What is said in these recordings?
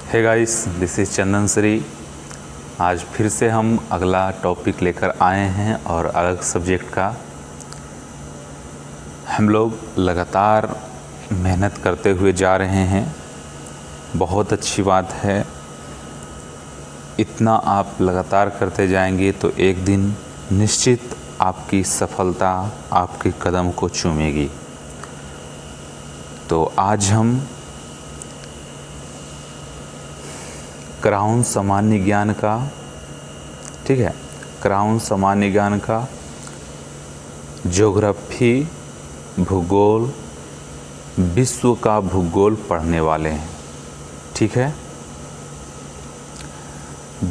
Hey guys, this is चंदन श्री। आज फिर से हम अगला टॉपिक लेकर आए हैं और अलग सब्जेक्ट का हम लोग लगातार मेहनत करते हुए जा रहे हैं। बहुत अच्छी बात है। इतना आप लगातार करते जाएंगे तो एक दिन निश्चित आपकी सफलता आपके कदम को चूमेगी। तो आज हम क्राउन सामान्य ज्ञान का, ठीक है, क्राउन सामान्य ज्ञान का ज्योग्राफी, भूगोल, विश्व का भूगोल पढ़ने वाले हैं। ठीक है,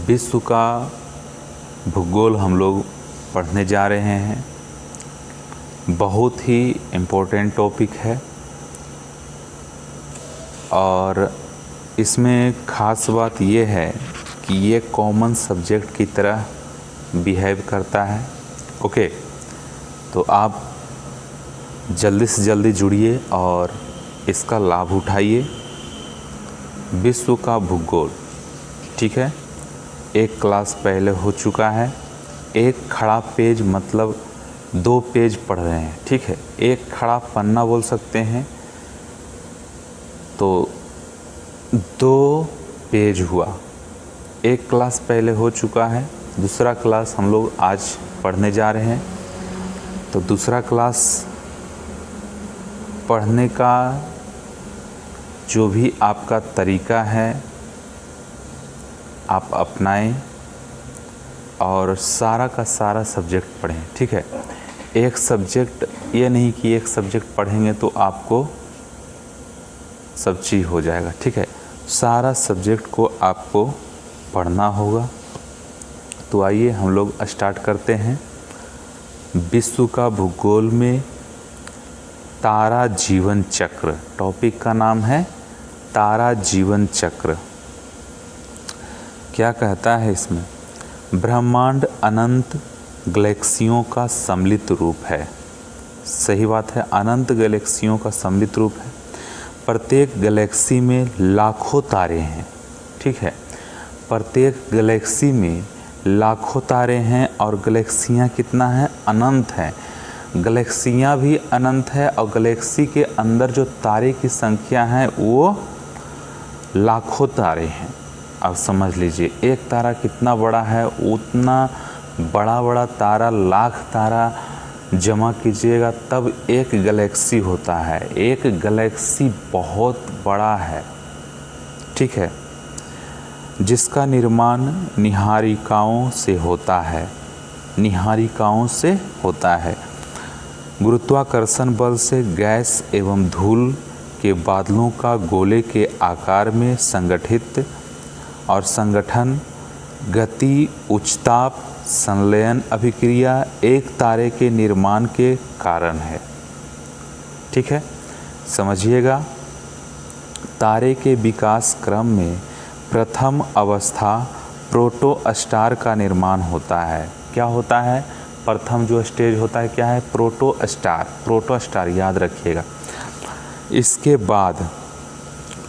विश्व का भूगोल हम लोग पढ़ने जा रहे हैं। बहुत ही इम्पोर्टेंट टॉपिक है और इसमें ख़ास बात ये है कि ये कॉमन सब्जेक्ट की तरह बिहेव करता है। ओके, तो आप जल्दी से जल्दी जुड़िए और इसका लाभ उठाइए। विश्व का भूगोल, ठीक है, एक क्लास पहले हो चुका है। एक खड़ा पेज मतलब 2 पेज पढ़ रहे हैं। ठीक है, एक खड़ा पन्ना बोल सकते हैं, तो 2 पेज हुआ। एक क्लास पहले हो चुका है, दूसरा क्लास हम लोग आज पढ़ने जा रहे हैं। तो दूसरा क्लास पढ़ने का जो भी आपका तरीका है आप अपनाएं और सारा का सारा सब्जेक्ट पढ़ें। ठीक है, एक सब्जेक्ट, ये नहीं कि एक सब्जेक्ट पढ़ेंगे तो आपको सब चीज़ हो जाएगा। ठीक है, सारा सब्जेक्ट को आपको पढ़ना होगा। तो आइए हम लोग स्टार्ट करते हैं। विश्व का भूगोल में तारा जीवन चक्र, टॉपिक का नाम है तारा जीवन चक्र। क्या कहता है इसमें? ब्रह्मांड अनंत गैलेक्सियों का सम्मिलित रूप है। सही बात है, अनंत गैलेक्सियों का सम्मिलित रूप है। प्रत्येक गैलेक्सी में लाखों तारे हैं। ठीक है, प्रत्येक गैलेक्सी में लाखों तारे हैं और गैलेक्सियाँ कितना है? अनंत हैं। गैलेक्सियाँ भी अनंत है और गैलेक्सी के अंदर जो तारे की संख्या है वो लाखों तारे हैं। अब समझ लीजिए एक तारा कितना बड़ा है, उतना बड़ा बड़ा तारा, लाख तारा जमा कीजिएगा तब एक गैलेक्सी होता है। एक गैलेक्सी बहुत बड़ा है। ठीक है, जिसका निर्माण निहारिकाओं से होता है। निहारिकाओं से होता है। गुरुत्वाकर्षण बल से गैस एवं धूल के बादलों का गोले के आकार में संगठित और संगठन, गति, उच्चताप, संलयन अभिक्रिया एक तारे के निर्माण के कारण है। ठीक है, समझिएगा। तारे के विकास क्रम में प्रथम अवस्था प्रोटोस्टार का निर्माण होता है। क्या होता है? प्रथम जो स्टेज होता है क्या है? प्रोटोस्टार। प्रोटोस्टार याद रखिएगा। इसके बाद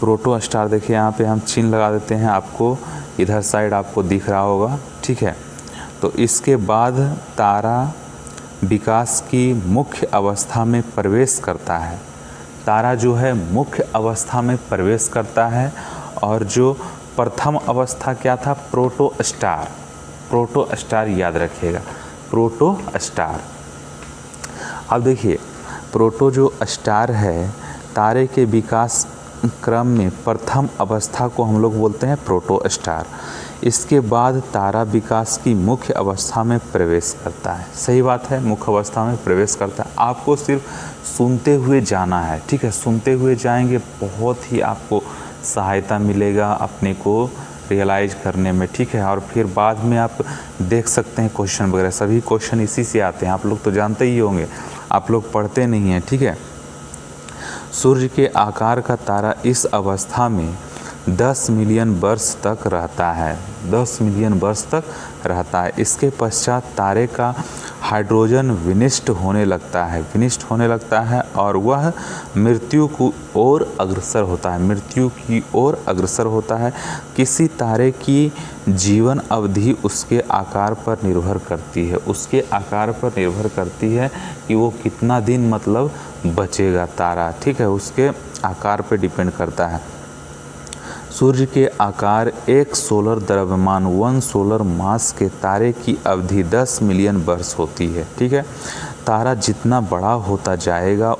प्रोटोस्टार, देखिए यहाँ पे हम चिन्ह लगा देते हैं, आपको इधर साइड आपको दिख रहा होगा। ठीक है, तो इसके बाद तारा विकास की मुख्य अवस्था में प्रवेश करता है। तारा जो है मुख्य अवस्था में प्रवेश करता है और जो प्रथम अवस्था क्या था? प्रोटोस्टार। प्रोटोस्टार याद रखिएगा, प्रोटोस्टार। अब देखिए प्रोटो जो स्टार है, तारे के विकास क्रम में प्रथम अवस्था को हम लोग बोलते हैं प्रोटोस्टार। इसके बाद तारा विकास की मुख्य अवस्था में प्रवेश करता है। सही बात है, मुख्य अवस्था में प्रवेश करता है। आपको सिर्फ सुनते हुए जाना है। ठीक है, सुनते हुए जाएंगे, बहुत ही आपको सहायता मिलेगा अपने को रियलाइज करने में। ठीक है, और फिर बाद में आप देख सकते हैं क्वेश्चन वगैरह, सभी क्वेश्चन इसी से आते हैं। आप लोग तो जानते ही होंगे, आप लोग पढ़ते नहीं हैं। ठीक है, सूर्य के आकार का तारा इस अवस्था में 10 मिलियन वर्ष तक रहता है। 10 मिलियन वर्ष तक रहता है। इसके पश्चात तारे का हाइड्रोजन विनिष्ट होने लगता है और वह मृत्यु की ओर अग्रसर होता है। किसी तारे की जीवन अवधि उसके आकार पर निर्भर करती है कि वो कितना दिन मतलब बचेगा तारा, ठीक है, उसके आकार पर डिपेंड करता है। सूर्य के आकार एक सोलर द्रव्यमान 1 सोलर मास के तारे की अवधि 10 मिलियन वर्ष होती है, ठीक है। तारा जितना बड़ा होता जाएगा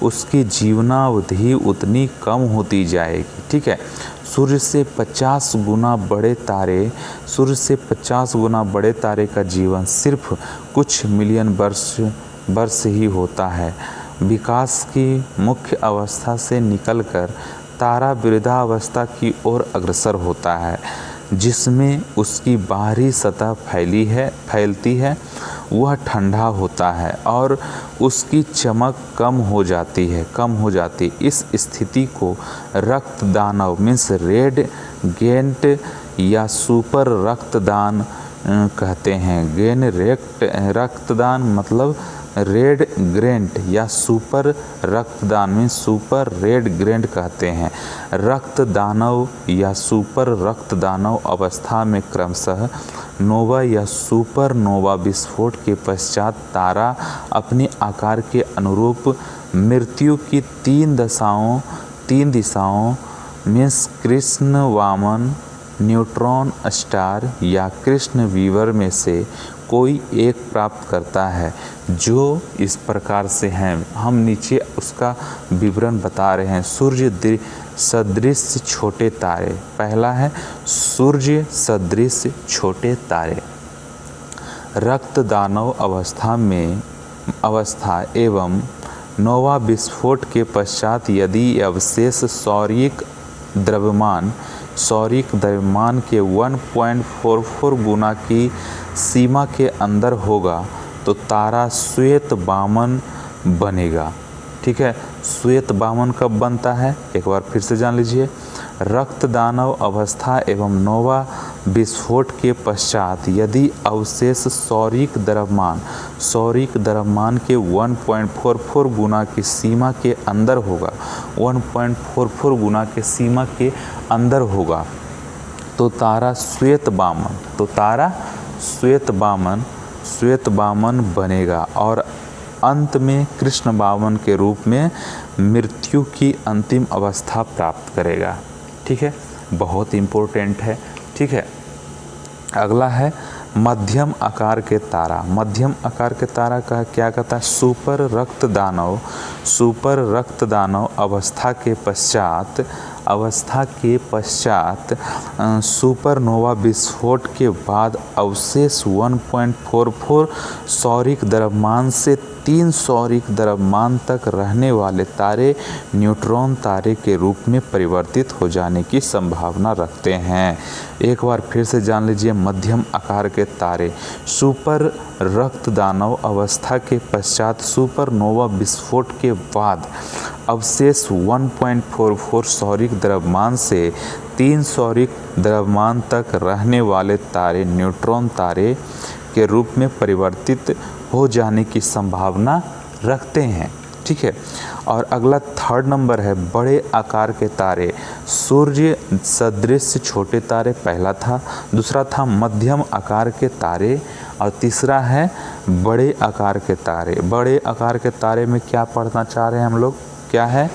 उसकी जीवनावधि उतनी कम होती जाएगी, ठीक है। सूर्य से 50 गुना बड़े तारे का जीवन सिर्फ कुछ मिलियन वर्ष ही होता है। विकास की मुख्य अवस्था से निकलकर तारा वृद्धावस्था की ओर अग्रसर होता है, जिसमें उसकी बाहरी सतह फैलती है। वह ठंडा होता है और उसकी चमक कम हो जाती। इस स्थिति को रक्त दानव मीन्स रेड गेंट या सुपर रक्तदान कहते हैं। रक्तदान मतलब रेड ग्रेंट या सुपर रक्तदान में सुपर रेड ग्रेंट कहते हैं। रक्तदानव या सुपर रक्तदानव अवस्था में क्रमशः नोवा या सुपरनोवा विस्फोट के पश्चात तारा अपने आकार के अनुरूप मृत्यु की तीन दिशाओं मीन्स कृष्ण वामन, न्यूट्रॉन स्टार या कृष्ण वीवर में से कोई एक प्राप्त करता है, जो इस प्रकार से हैं। हम नीचे उसका विवरण बता रहे हैं। सूर्य सदृश छोटे तारे, पहला है सूर्य सदृश छोटे तारे। रक्तदानव अवस्था एवं नोवा विस्फोट के पश्चात यदि अवशेष सौरिक द्रव्यमान के 1.44 गुना की सीमा के अंदर होगा तो तारा श्वेत वामन बनेगा, ठीक है। श्वेत वामन कब बनता है, एक बार फिर से जान लीजिए। रक्तदानव अवस्था एवं नोवा विस्फोट के पश्चात यदि अवशेष सौरिक द्रव्यमान के 1.44 गुना की सीमा के अंदर होगा, 1.44 गुना के सीमा के अंदर होगा तो तारा श्वेत वामन बनेगा और अंत में कृष्ण वामन के रूप में मृत्यु की अंतिम अवस्था प्राप्त करेगा, ठीक है। बहुत इम्पोर्टेंट है, ठीक है। अगला है मध्यम आकार के तारा। मध्यम आकार के तारा का क्या कहता है, सुपर रक्तदानव अवस्था के पश्चात सुपरनोवा विस्फोट के बाद अवशेष 1.44 सौरिक द्रव्यमान से 3 सौरिक द्रव्यमान तक रहने वाले तारे न्यूट्रॉन तारे के रूप में परिवर्तित हो जाने की संभावना रखते हैं। एक बार फिर से जान लीजिए, मध्यम आकार के तारे सुपर रक्तदानव अवस्था के पश्चात सुपरनोवा विस्फोट के बाद अवशेष 1.44 सौरिक द्रव्यमान से 3 सौरिक द्रव्यमान तक रहने वाले तारे न्यूट्रॉन तारे के रूप में परिवर्तित हो जाने की संभावना रखते हैं, ठीक है। और अगला 3rd नंबर है बड़े आकार के तारे। सूर्य सदृश छोटे तारे पहला था, दूसरा था मध्यम आकार के तारे और तीसरा है बड़े आकार के तारे। बड़े आकार के तारे में क्या पढ़ना चाह रहे हैं हम लोग, क्या है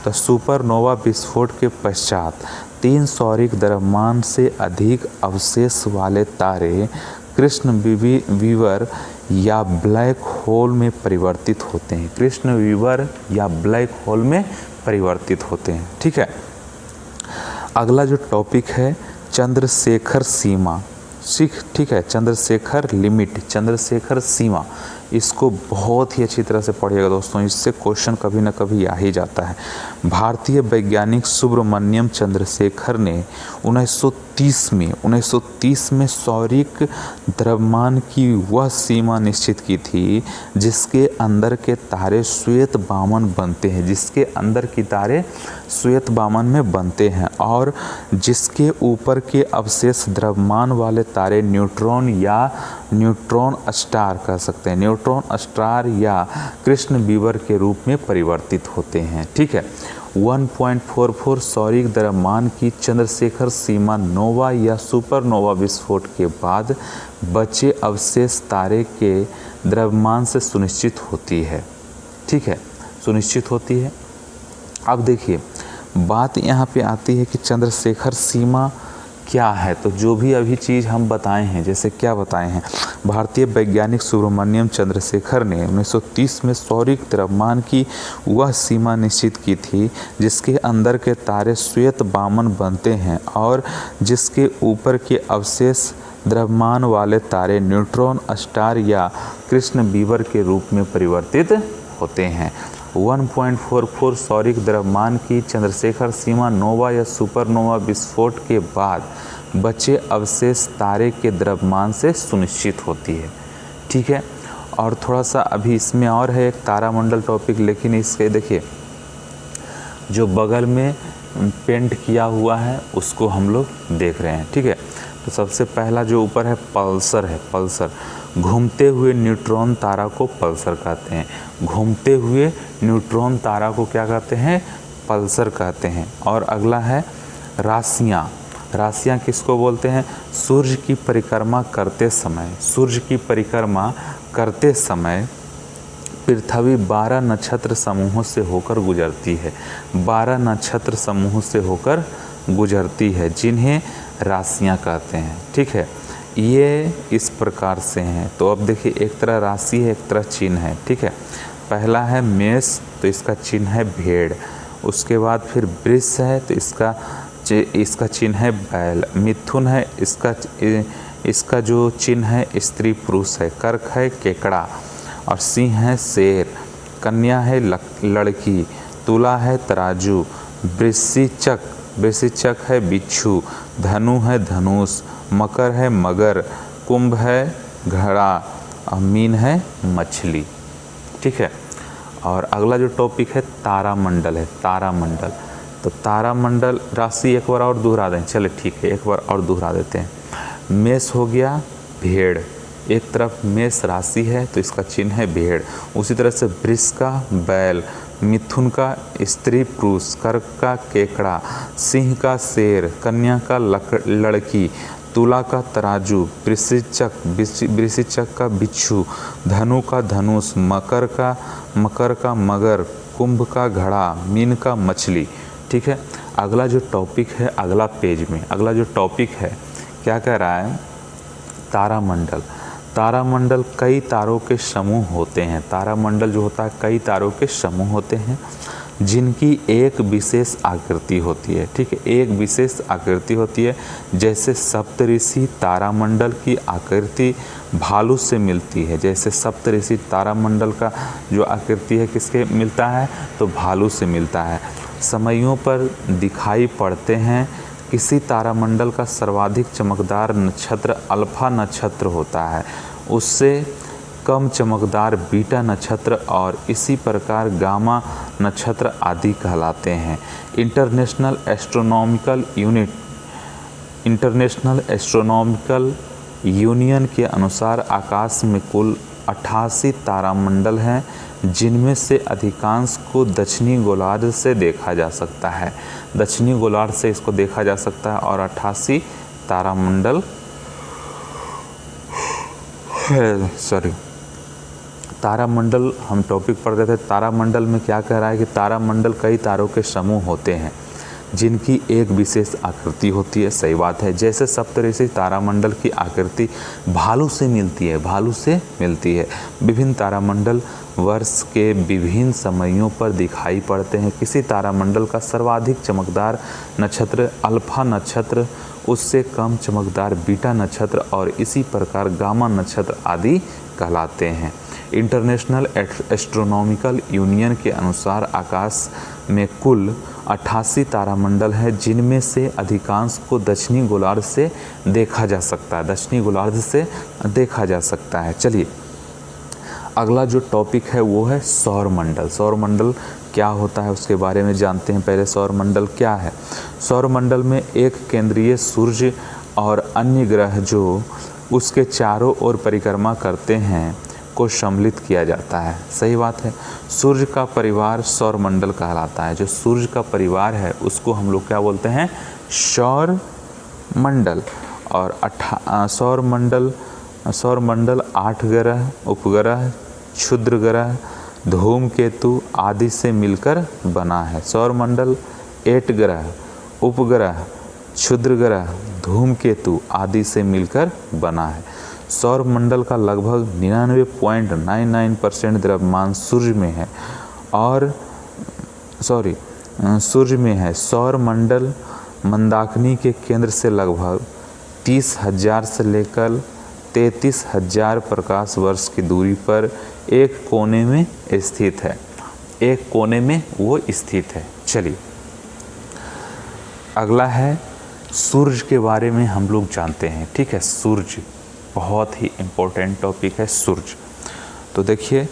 तो सुपरनोवा विस्फोट के पश्चात 3 सौरिक द्रव्यमान से अधिक अवशेष वाले तारे कृष्ण वीवर या ब्लैक होल में परिवर्तित होते हैं। कृष्ण वीवर या ब्लैक होल में परिवर्तित होते हैं, ठीक है। अगला जो टॉपिक है चंद्रशेखर सीमा, ठीक है, चंद्रशेखर लिमिट, चंद्रशेखर सीमा इसको बहुत ही अच्छी तरह से पढ़िएगा दोस्तों, इससे क्वेश्चन कभी ना कभी आ ही जाता है। भारतीय वैज्ञानिक सुब्रमण्यम चंद्रशेखर ने 1930 में सौरिक द्रव्यमान की वह सीमा निश्चित की थी जिसके अंदर के तारे श्वेत बामन बनते हैं, जिसके अंदर की तारे श्वेत बामन में बनते हैं और जिसके ऊपर के अवशेष द्रव्यमान वाले तारे न्यूट्रॉन या न्यूट्रॉन स्टार कह सकते हैं, न्यूट्रॉन स्टार या कृष्ण बीवर के रूप में परिवर्तित होते हैं। ठीक है, 1.44 सौरिक द्रव्यमान की चंद्रशेखर सीमा नोवा या सुपरनोवा विस्फोट के बाद बचे अवशेष तारे के द्रव्यमान से सुनिश्चित होती है। ठीक है, सुनिश्चित होती है। अब देखिए बात यहाँ पे आती है कि चंद्रशेखर सीमा क्या है। तो जो भी अभी चीज़ हम बताए हैं, जैसे क्या बताए हैं, भारतीय वैज्ञानिक सुब्रमण्यम चंद्रशेखर ने 1930 में सौरिक द्रव्यमान की वह सीमा निश्चित की थी जिसके अंदर के तारे श्वेत बामन बनते हैं और जिसके ऊपर के अवशेष द्रव्यमान वाले तारे न्यूट्रॉन स्टार या कृष्ण बीवर के रूप में परिवर्तित होते हैं। 1.44 सौरिक द्रव्यमान की चंद्रशेखर सीमा नोवा या सुपरनोवा विस्फोट के बाद बचे अवशेष तारे के द्रव्यमान से सुनिश्चित होती है। ठीक है, और थोड़ा सा अभी इसमें और है एक तारामंडल टॉपिक, लेकिन इसके देखिए जो बगल में पेंट किया हुआ है उसको हम लोग देख रहे हैं। ठीक है, तो सबसे पहला जो ऊपर है पल्सर है, पल्सर घूमते हुए न्यूट्रॉन तारा को पल्सर कहते हैं। घूमते हुए न्यूट्रॉन तारा को क्या कहते हैं? पल्सर कहते हैं। और अगला है राशियाँ। राशियाँ किसको बोलते हैं? सूर्य की परिक्रमा करते समय, सूर्य की परिक्रमा करते समय पृथ्वी 12 नक्षत्र समूहों से होकर गुजरती है। 12 नक्षत्र समूहों से होकर गुजरती है जिन्हें राशियाँ कहते हैं। ठीक है, ये इस प्रकार से हैं। तो अब देखिए एक तरह राशि है, एक तरह चिन्ह है। ठीक है, पहला है मेष, तो इसका चिन्ह है भेड़। उसके बाद फिर वृष है, तो इसका चिन्ह है बैल। मिथुन है, इसका जो चिन्ह है स्त्री पुरुष है। कर्क है केकड़ा, और सिंह है शेर। कन्या है लड़की। तुला है तराजू। वृश्चिक है बिच्छू। धनु है धनुष। मकर है मगर। कुंभ है घड़ा, और मीन है मछली। ठीक है, और अगला जो टॉपिक है तारामंडल है। तारामंडल, तो तारामंडल राशि एक बार और दोहरा दें। चले ठीक है, एक बार और दोहरा देते हैं। मेष हो गया भेड़, एक तरफ मेष राशि है तो इसका चिन्ह है भेड़। उसी तरह से वृष का बैल, मिथुन का स्त्री पुरुष, कर्क का केकड़ा, सिंह का शेर, कन्या का लड़की, तुला का तराजू, वृश्चिक का बिच्छू, धनु का धनुष, मकर का मगर, कुंभ का घड़ा, मीन का मछली। ठीक है, अगला जो टॉपिक है अगला पेज में, अगला जो टॉपिक है क्या कह रहा है? तारामंडल। तारामंडल कई तारों के समूह होते हैं। तारामंडल जो होता है कई तारों के समूह होते हैं जिनकी एक विशेष आकृति होती है। ठीक है, एक विशेष आकृति होती है। जैसे सप्तऋषि तारामंडल की आकृति भालू से मिलती है। जैसे सप्तऋषि तारामंडल का जो आकृति है किसके मिलता है? तो भालू से मिलता है। समयों पर दिखाई पड़ते हैं। किसी तारामंडल का सर्वाधिक चमकदार नक्षत्र अल्फा नक्षत्र होता है, उससे कम चमकदार बीटा नक्षत्र और इसी प्रकार गामा नक्षत्र आदि कहलाते हैं। इंटरनेशनल एस्ट्रोनॉमिकल यूनियन के अनुसार आकाश में कुल 88 तारामंडल हैं, जिनमें से अधिकांश को दक्षिणी गोलार्ध से देखा जा सकता है। दक्षिणी गोलार्ध से इसको देखा जा सकता है और 88 तारामंडल तारामंडल हम टॉपिक पढ़ रहे थे। तारामंडल में क्या कह रहा है कि तारामंडल कई तारों के समूह होते हैं जिनकी एक विशेष आकृति होती है। सही बात है। जैसे सप्तऋषि तारामंडल की आकृति भालू से मिलती है, भालू से मिलती है। विभिन्न तारामंडल वर्ष के विभिन्न समयों पर दिखाई पड़ते हैं। किसी तारामंडल का सर्वाधिक चमकदार नक्षत्र अल्फा नक्षत्र, उससे कम चमकदार बीटा नक्षत्र और इसी प्रकार गामा नक्षत्र आदि कहलाते हैं। इंटरनेशनल एस्ट्रोनॉमिकल यूनियन के अनुसार आकाश में कुल 88 तारामंडल है, जिनमें से अधिकांश को दक्षिणी गोलार्ध से देखा जा सकता है। दक्षिणी गोलार्ध से देखा जा सकता है। चलिए अगला जो टॉपिक है वो है सौरमंडल। सौरमंडल क्या होता है उसके बारे में जानते हैं। पहले सौरमंडल क्या है। सौरमंडल में एक केंद्रीय सूर्य और अन्य ग्रह जो उसके चारों ओर परिक्रमा करते हैं को सम्मिलित किया जाता है। सही बात है। सूर्य का परिवार सौरमंडल कहलाता है। जो सूर्य का परिवार है उसको हम लोग क्या बोलते हैं, सौरमंडल। और सौरमंडल 8 ग्रह, उपग्रह, क्षुद्र ग्रह, धूमकेतु आदि से मिलकर बना है। सौरमंडल 8 ग्रह, उपग्रह, क्षुद्र ग्रह, धूमकेतु आदि से मिलकर बना है। सौरमंडल का लगभग 99.99% द्रव्यमान सूर्य में है सूर्य में है। सौरमंडल मंदाकिनी के केंद्र से लगभग 30,000 से लेकर 33,000 प्रकाश वर्ष की दूरी पर एक कोने में स्थित है। एक कोने में वो स्थित है। चलिए अगला है सूर्य के बारे में हम लोग जानते हैं। ठीक है, सूर्य बहुत ही इम्पोर्टेंट टॉपिक है सूर्य। तो देखिए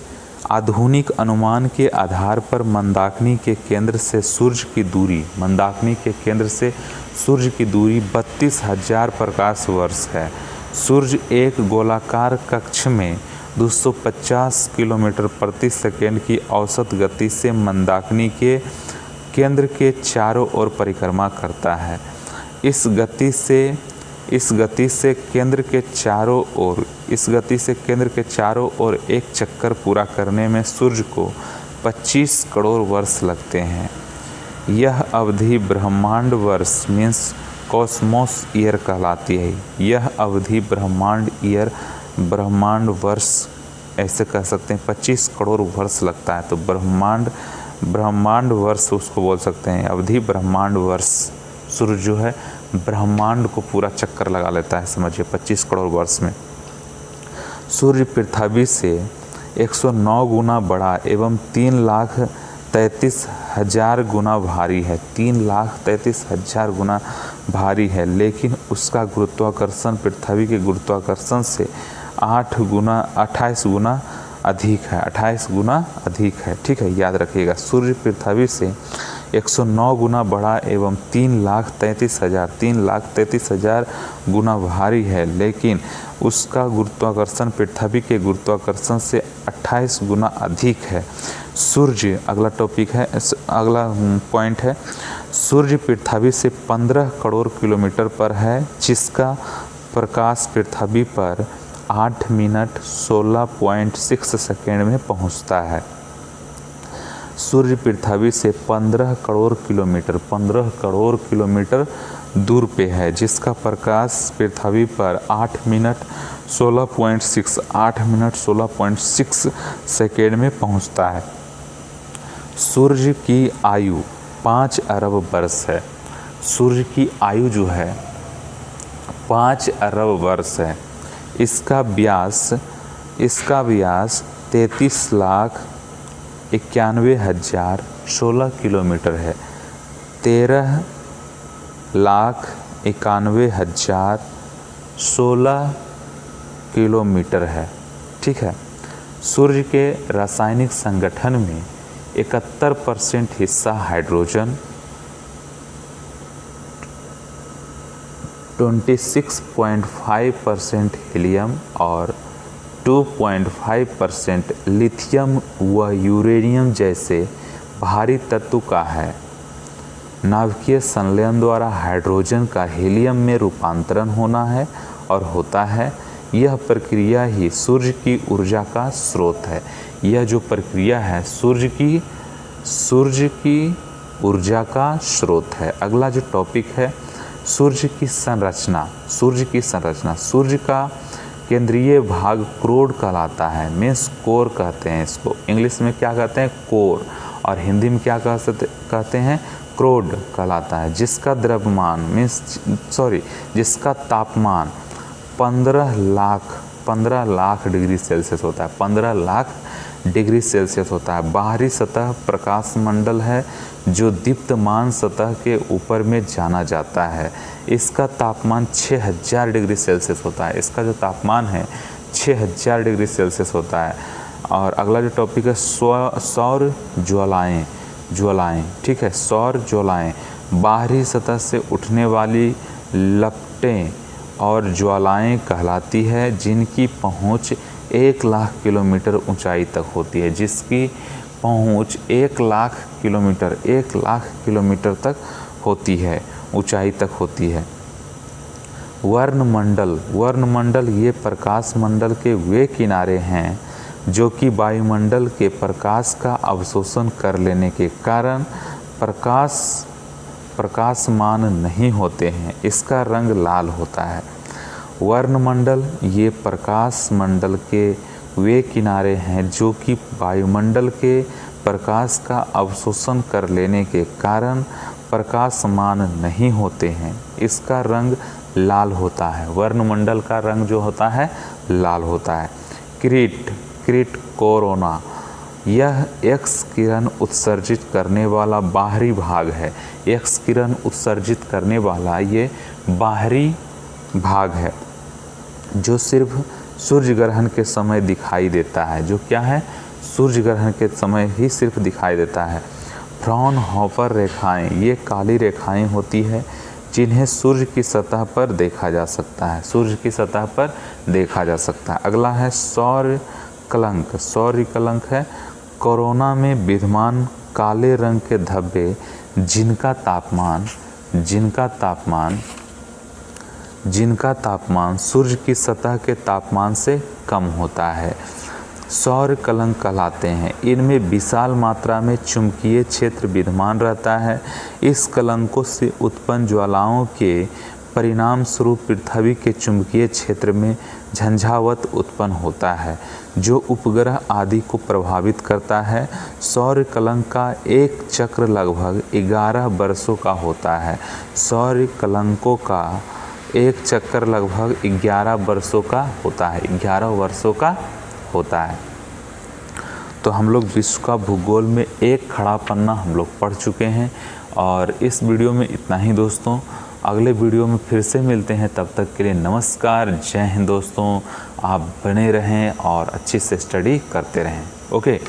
आधुनिक अनुमान के आधार पर मंदाकिनी के केंद्र से सूर्य की दूरी 32,000 प्रकाश वर्ष है। सूर्य एक गोलाकार कक्ष में 250 किलोमीटर प्रति सेकेंड की औसत गति से मंदाकिनी के केंद्र के चारों ओर परिक्रमा करता है। इस गति से केंद्र के चारों ओर एक चक्कर पूरा करने में सूर्य को 25 करोड़ वर्ष लगते हैं। यह अवधि ब्रह्मांड वर्ष मीन्स कॉस्मोस ईयर कहलाती है। यह अवधि ब्रह्मांड वर्ष ऐसे कह सकते हैं। 25 करोड़ वर्ष लगता है तो ब्रह्मांड वर्ष उसको बोल सकते हैं। अवधि ब्रह्मांड वर्ष। सूर्य जो है ब्रह्मांड को पूरा चक्कर लगा लेता है, समझिए 25 करोड़ वर्ष में। सूर्य पृथ्वी से 109 गुना बड़ा एवं 3,33,000 गुना भारी है। 3,33,000 गुना भारी है, लेकिन उसका गुरुत्वाकर्षण पृथ्वी के गुरुत्वाकर्षण से 28 गुना अधिक है। ठीक है, याद रखिएगा। सूर्य पृथ्वी से 109 गुना बड़ा एवं 3,33,000 गुना भारी है, लेकिन उसका गुरुत्वाकर्षण पृथ्वी के गुरुत्वाकर्षण से 28 गुना अधिक है। सूर्य अगला पॉइंट है। सूर्य पृथ्वी से 15 करोड़ किलोमीटर पर है, जिसका प्रकाश पृथ्वी पर 8 मिनट 16.6 सेकेंड में पहुंचता है। सूर्य पृथ्वी से 15 करोड़ किलोमीटर दूर पे है, जिसका प्रकाश पृथ्वी पर 8 मिनट 16.6 सेकेंड में पहुंचता है। सूर्य की आयु 5 अरब वर्ष है। सूर्य की आयु जो है 5 अरब वर्ष है। इसका व्यास 33,91,016 किलोमीटर है। 13,91,016 किलोमीटर है। ठीक है। सूर्य के रासायनिक संगठन में 71% हिस्सा हाइड्रोजन, 26.5% हीलियम और 2.5% लिथियम व यूरेनियम जैसे भारी तत्व का है। नाभिकीय संलयन द्वारा हाइड्रोजन का हीलियम में रूपांतरण होना है और होता है। यह प्रक्रिया ही सूर्य की ऊर्जा का स्रोत है। यह जो प्रक्रिया है सूर्य की ऊर्जा का स्रोत है। अगला जो टॉपिक है सूर्य की संरचना। सूर्य का केंद्रीय भाग क्रोड कहलाता है, मीन्स कोर कहते हैं इसको। इंग्लिश में क्या कहते हैं? कोर। और हिंदी में क्या कहते हैं? क्रोड कहलाता है। जिसका तापमान 15 15 लाख डिग्री सेल्सियस होता है। 15 लाख डिग्री सेल्सियस होता है। बाहरी सतह प्रकाश मंडल है जो दीप्तमान सतह के ऊपर में जाना जाता है। इसका तापमान 6000 डिग्री सेल्सियस होता है। इसका जो तापमान है 6000 डिग्री सेल्सियस होता है। और अगला जो टॉपिक है सौर ज्वालाएँ, ठीक है। सौर ज्वालाएँ बाहरी सतह से उठने वाली लपटें और ज्वालाएँ कहलाती है जिनकी पहुँच 1 लाख किलोमीटर ऊंचाई तक होती है। जिसकी पहुँच 1 लाख किलोमीटर तक होती है, ऊंचाई तक होती है। वर्णमंडल ये प्रकाश मंडल के वे किनारे हैं जो कि वायुमंडल के प्रकाश का अवशोषण कर लेने के कारण प्रकाशमान नहीं होते हैं। इसका रंग लाल होता है। वर्णमंडल ये प्रकाश मंडल के वे किनारे हैं जो कि वायुमंडल के प्रकाश का अवशोषण कर लेने के कारण प्रकाशमान नहीं होते हैं। इसका रंग लाल होता है। वर्णमंडल का रंग जो होता है लाल होता है। क्रीट कोरोना यह एक्स किरण उत्सर्जित करने वाला बाहरी भाग है। एक्स किरण उत्सर्जित करने वाला ये बाहरी भाग है जो सिर्फ सूर्य ग्रहण के समय दिखाई देता है। जो क्या है? सूर्य ग्रहण के समय ही सिर्फ दिखाई देता है। फ्राउनहोफर रेखाएं ये काली रेखाएं होती है जिन्हें सूर्य की सतह पर देखा जा सकता है। सूर्य की सतह पर देखा जा सकता है। अगला है सौर्य कलंक है कोरोना में विद्यमान काले रंग के धब्बे जिनका तापमान सूर्य की सतह के तापमान से कम होता है, सौर कलंक कहलाते हैं। इनमें विशाल मात्रा में चुंबकीय क्षेत्र विद्यमान रहता है। इस कलंकों से उत्पन्न ज्वालाओं के परिणाम स्वरूप पृथ्वी के चुंबकीय क्षेत्र में झंझावात उत्पन्न होता है जो उपग्रह आदि को प्रभावित करता है। सौर कलंक का एक चक्र लगभग 11 वर्षों का होता है। सौर कलंकों का एक चक्कर लगभग 11 वर्षों का होता है। 11 वर्षों का होता है। तो हम लोग विश्व का भूगोल में एक खड़ा पन्ना हम लोग पढ़ चुके हैं और इस वीडियो में इतना ही दोस्तों। अगले वीडियो में फिर से मिलते हैं, तब तक के लिए नमस्कार, जय हिंद दोस्तों। आप बने रहें और अच्छे से स्टडी करते रहें। ओके।